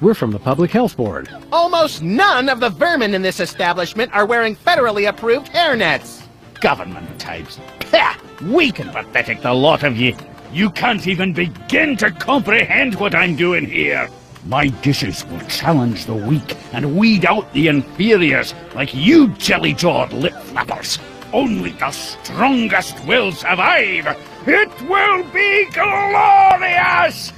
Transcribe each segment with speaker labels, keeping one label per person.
Speaker 1: We're from the Public Health Board.
Speaker 2: Almost none of the vermin in this establishment are wearing federally approved hairnets.
Speaker 3: Government types. Pah! Weak and pathetic, the lot of ye. You can't even begin to comprehend what I'm doing here. My dishes will challenge the weak and weed out the inferiors like you jelly-jawed lip-flappers. Only the strongest will survive. It will be glorious!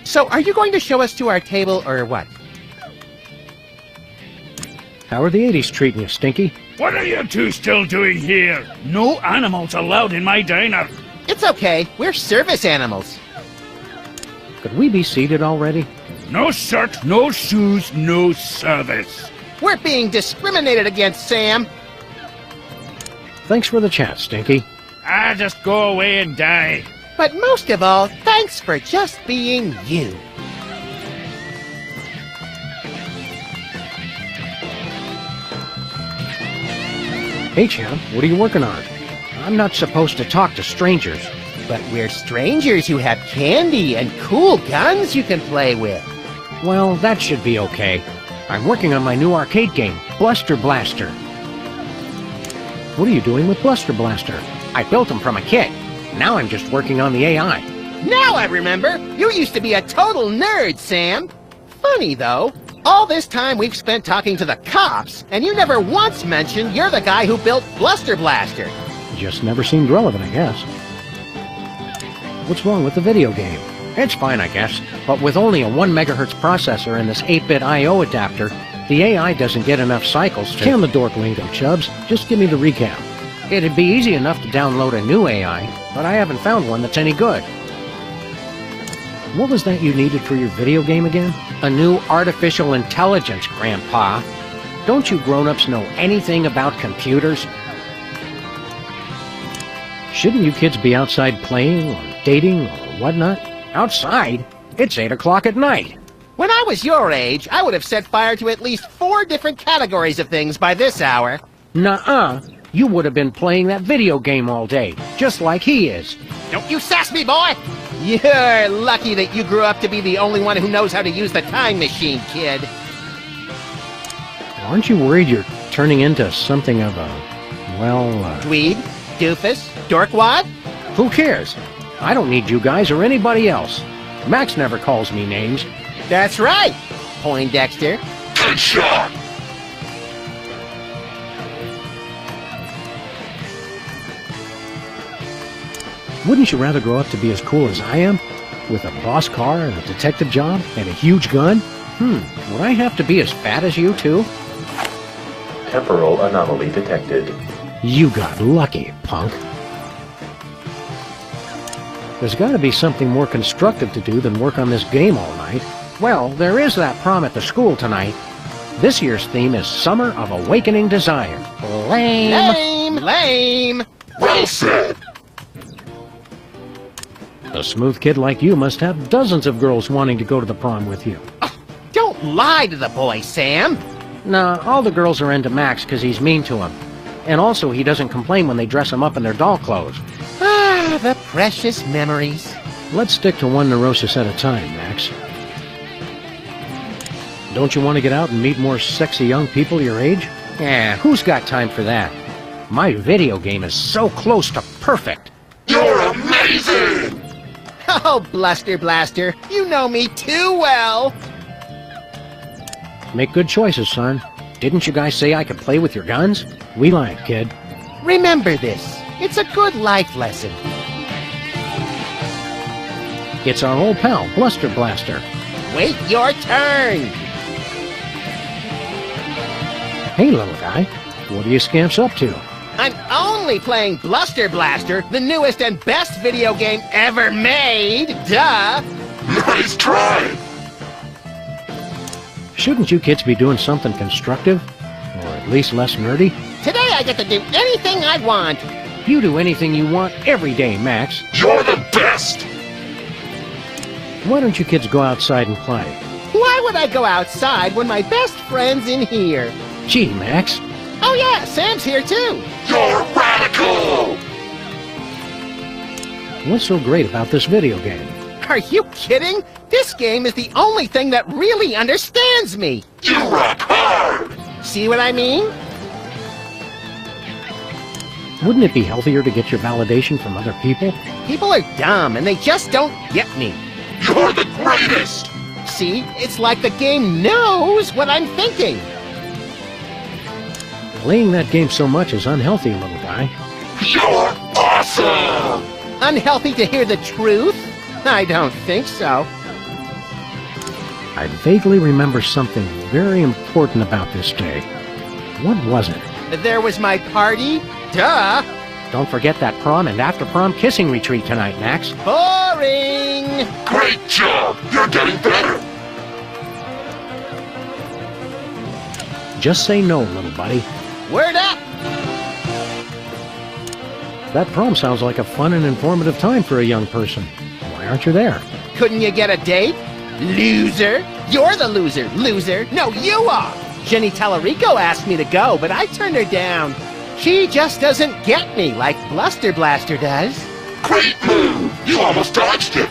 Speaker 2: So, are you going to show us to our table, or what?
Speaker 1: How are the 80s treating you, Stinky?
Speaker 3: What are you two still doing here? No animals allowed in my diner.
Speaker 2: It's okay. We're service animals.
Speaker 1: Could we be seated already?
Speaker 3: No shirt, no shoes, no service.
Speaker 2: We're being discriminated against, Sam.
Speaker 1: Thanks for the chat, Stinky.
Speaker 3: Just go away and die.
Speaker 2: But most of all, thanks for just being you.
Speaker 1: Hey, champ, what are you working on? I'm not supposed to talk to strangers.
Speaker 2: But we're strangers who have candy and cool guns you can play with.
Speaker 1: Well, that should be okay. I'm working on my new arcade game, Bluster Blaster. What are you doing with Bluster Blaster? I built him from a kit. Now I'm just working on the AI.
Speaker 2: Now I remember! You used to be a total nerd, Sam! Funny, though. All this time we've spent talking to the cops, and you never once mentioned you're the guy who built Bluster Blaster.
Speaker 1: Just never seemed relevant, I guess. What's wrong with the video game? It's fine, I guess. But with only a 1 MHz processor and this 8-bit I/O adapter, the AI doesn't get enough cycles to... Can the dork lingo, Chubbs. Just give me the recap. It'd be easy enough to download a new AI, but I haven't found one that's any good. What was that you needed for your video game again? A new artificial intelligence, Grandpa. Don't you grown-ups know anything about computers? Shouldn't you kids be outside playing, or dating, or whatnot? Outside? It's 8 o'clock at night.
Speaker 2: When I was your age, I would have set fire to at least 4 different categories of things by this hour.
Speaker 1: Nuh-uh. You would have been playing that video game all day, just like he is.
Speaker 2: Don't you sass me, boy! You're lucky that you grew up to be the only one who knows how to use the time machine, kid.
Speaker 1: Aren't you worried you're turning into something of a, well,
Speaker 2: Dweeb? Doofus? Dorkwad?
Speaker 1: Who cares? I don't need you guys or anybody else. Max never calls me names.
Speaker 2: That's right, Poindexter.
Speaker 3: Good shot!
Speaker 1: Wouldn't you rather grow up to be as cool as I am? With a boss car and a detective job and a huge gun? Would I have to be as fat as you, too?
Speaker 4: Temporal anomaly detected.
Speaker 1: You got lucky, punk. There's got to be something more constructive to do than work on this game all night. Well, there is that prom at the school tonight. This year's theme is Summer of Awakening Desire. Lame.
Speaker 2: Lame! Lame!
Speaker 3: Well said!
Speaker 1: A smooth kid like you must have dozens of girls wanting to go to the prom with you.
Speaker 2: Oh, don't lie to the boy, Sam.
Speaker 1: Nah, all the girls are into Max because he's mean to them. And also, he doesn't complain when they dress him up in their doll clothes.
Speaker 2: Ah, the precious memories.
Speaker 1: Let's stick to one neurosis at a time, Max. Don't you want to get out and meet more sexy young people your age? Yeah, who's got time for that? My video game is so close to perfect.
Speaker 3: You're amazing!
Speaker 2: Oh, Bluster Blaster, you know me too well.
Speaker 1: Make good choices, son. Didn't you guys say I could play with your guns? We lied, kid.
Speaker 2: Remember this. It's a good life lesson.
Speaker 1: It's our old pal, Bluster Blaster.
Speaker 2: Wait your turn.
Speaker 1: Hey, little guy. What are you scamps up to?
Speaker 2: I'm only playing Bluster Blaster, the newest and best video game ever made. Duh.
Speaker 3: Nice try!
Speaker 1: Shouldn't you kids be doing something constructive? Or at least less nerdy?
Speaker 2: Today I get to do anything I want.
Speaker 1: You do anything you want every day, Max.
Speaker 3: You're the best!
Speaker 1: Why don't you kids go outside and play?
Speaker 2: Why would I go outside when my best friend's in here?
Speaker 1: Gee, Max.
Speaker 2: Oh yeah, Sam's here too.
Speaker 3: You're radical!
Speaker 1: What's so great about this video game?
Speaker 2: Are you kidding? This game is the only thing that really understands me.
Speaker 5: You rock hard!
Speaker 2: See what I mean?
Speaker 1: Wouldn't it be healthier to get your validation from other people?
Speaker 2: People are dumb and they just don't get me.
Speaker 5: You're the greatest!
Speaker 2: See, it's like the game knows what I'm thinking.
Speaker 1: Playing that game so much is unhealthy, little guy.
Speaker 5: You're awesome!
Speaker 2: Unhealthy to hear the truth? I don't think so.
Speaker 1: I vaguely remember something very important about this day. What was it?
Speaker 2: There was my party? Duh!
Speaker 1: Don't forget that prom and after-prom kissing retreat tonight, Max.
Speaker 2: Boring!
Speaker 5: Great job! You're getting better!
Speaker 1: Just say no, little buddy.
Speaker 2: Word up!
Speaker 1: That prom sounds like a fun and informative time for a young person. Why aren't you there?
Speaker 2: Couldn't you get a date? Loser! You're the loser, loser! No, you are! Jenny Tallarico asked me to go, but I turned her down. She just doesn't get me like Bluster Blaster does.
Speaker 5: Great move! You almost dodged it!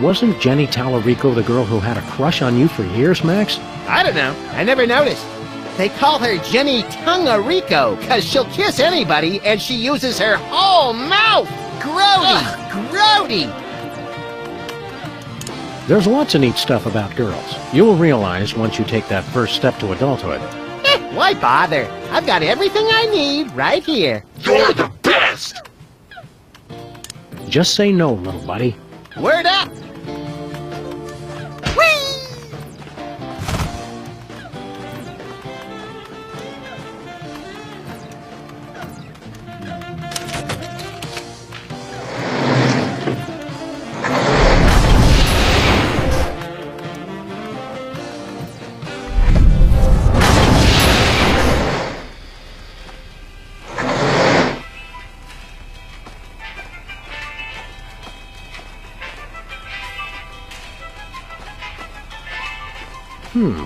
Speaker 1: Wasn't Jenny Tallarico the girl who had a crush on you for years, Max?
Speaker 2: I don't know. I never noticed. They call her Jenny Tungarico because she'll kiss anybody and she uses her whole mouth. Grody! Ugh, grody!
Speaker 1: There's lots of neat stuff about girls. You'll realize once you take that first step to adulthood.
Speaker 2: Why bother? I've got everything I need right here.
Speaker 5: You're the best!
Speaker 1: Just say no, little buddy.
Speaker 2: Word up! Whee!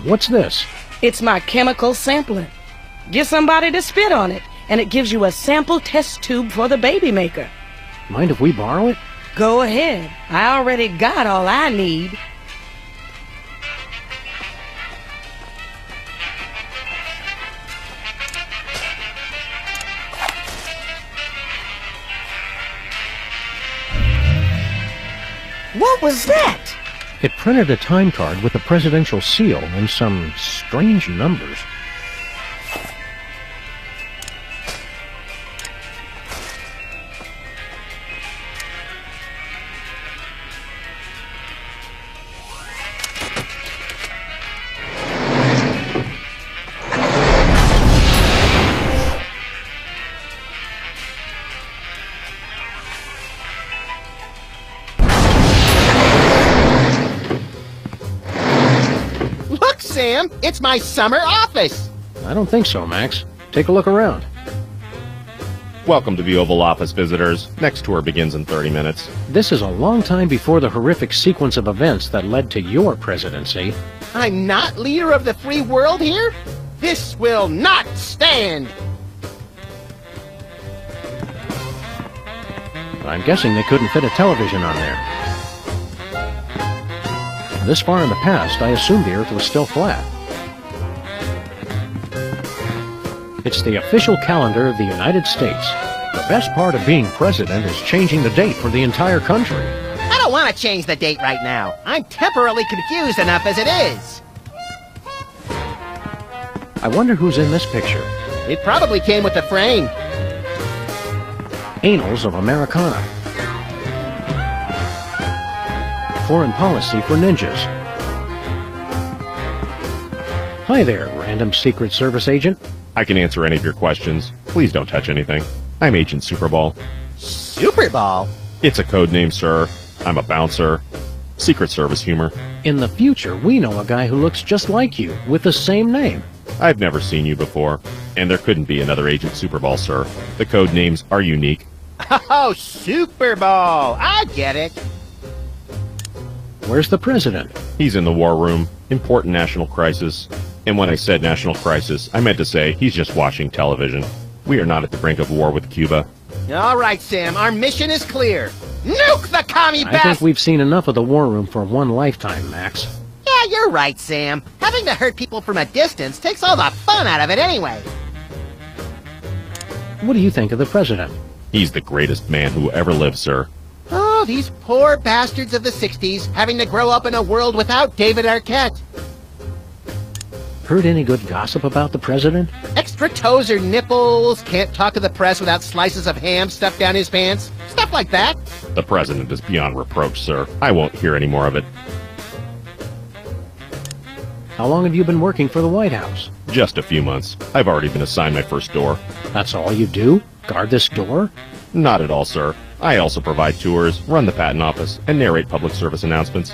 Speaker 1: What's this?
Speaker 6: It's my chemical sampler. Get somebody to spit on it, and it gives you a sample test tube for the baby maker.
Speaker 1: Mind if we borrow it?
Speaker 6: Go ahead. I already got all I need. What was that?
Speaker 1: It printed a time card with the presidential seal and some strange numbers.
Speaker 2: Sam, it's my summer office.
Speaker 1: I don't think so, Max. Take a look around.
Speaker 7: Welcome to the Oval Office, visitors. Next tour begins in 30 minutes.
Speaker 1: This is a long time before the horrific sequence of events that led to your presidency.
Speaker 2: I'm not leader of the free world here? This will not stand!
Speaker 1: I'm guessing they couldn't fit a television on there. This far in the past, I assumed the Earth was still flat. It's the official calendar of the United States. The best part of being president is changing the date for the entire country.
Speaker 2: I don't want to change the date right now. I'm temporarily confused enough as it is.
Speaker 1: I wonder who's in this picture.
Speaker 2: It probably came with the frame.
Speaker 1: Annals of Americana. Foreign policy for ninjas. Hi there, random Secret Service agent.
Speaker 7: I can answer any of your questions. Please don't touch anything. I'm Agent Superball.
Speaker 2: Super Ball?
Speaker 7: It's a code name, sir. I'm a bouncer. Secret Service humor.
Speaker 1: In the future, we know a guy who looks just like you, with the same name.
Speaker 7: I've never seen you before, and there couldn't be another Agent Superball, sir. The code names are unique.
Speaker 2: Oh, Super Ball! I get it.
Speaker 1: Where's the president?
Speaker 7: He's in the war room. Important national crisis. And when I said national crisis, I meant to say he's just watching television. We are not at the brink of war with Cuba.
Speaker 2: All right, Sam, our mission is clear. Nuke the commie
Speaker 1: I think
Speaker 2: best!
Speaker 1: we've seen enough of the war room for one lifetime, Max.
Speaker 2: Yeah, you're right, Sam. Having to hurt people from a distance takes all the fun out of it anyway.
Speaker 1: What do you think of the president?
Speaker 7: He's the greatest man who ever lived, sir.
Speaker 2: Oh, these poor bastards of the 60s having to grow up in a world without David Arquette.
Speaker 1: Heard any good gossip about the president?
Speaker 2: Extra toes or nipples, can't talk to the press without slices of ham stuffed down his pants. Stuff like that.
Speaker 7: The president is beyond reproach, sir. I won't hear any more of it.
Speaker 1: How long have you been working for the White House?
Speaker 7: Just a few months. I've already been assigned my first door.
Speaker 1: That's all you do? Guard this door?
Speaker 7: Not at all, sir. I also provide tours, run the patent office, and narrate public service announcements.